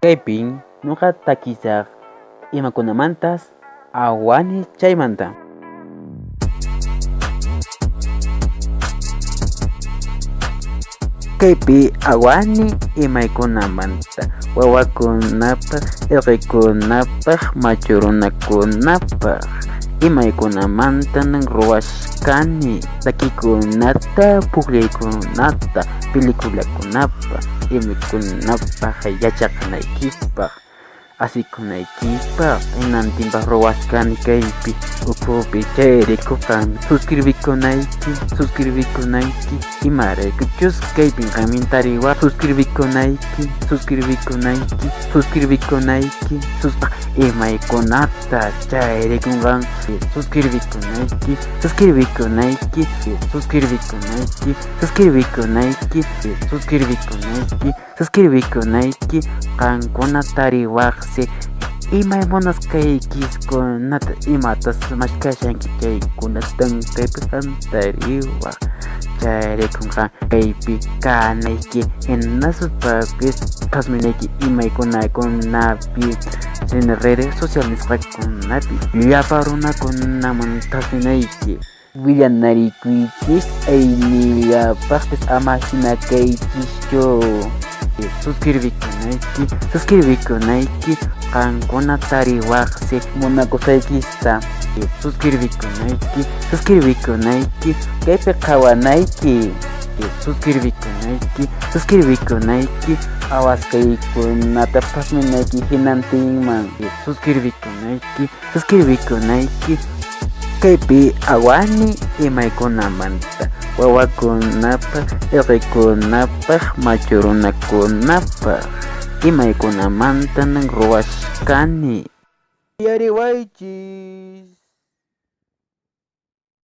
Kaypin nuqa takisaq imakunamantas awani chaymanta. Kaypi awani imaykunamanta wawakunapaq, irqikunapaq, machurunakunapaq imaykunamantanan ruwashkani takikunata, pukllaykunata, peliculakunapaq, imikunapaq, yachaqnaykipaq, asikunaykipaq hinantinpaq ruwashkani kaypi ukupi chayrikuqa suscribikunayki imaraykuchus kaypin qammintariwaq suscribikunayki imaykunata chayrikunqan suscribikunayki qankunatariwaqsi imay munasqaykiskunata imatas mashkashanki chaykunatan kaypi qamtariwaq chayrikunqa kaypi kanayki hinasupapis qasminayki imaykunakunapi en redes sociales nisqakunapi llapa runakunaman qasminayki willanarikuychis aylillapaqpis ama hina kaykischu suscribikunayki qankunatariwaqsi munakusaykista suscribikunayki kaypi qhawanayki suscribikunayki awasqaykunata pasminayki hinantinman suscribikunayki kaypi awani imaykunamanta wawakunapaq, irqikunapaq, machurunakunapaq imaykunamantanan ruwashkani yariwaychis.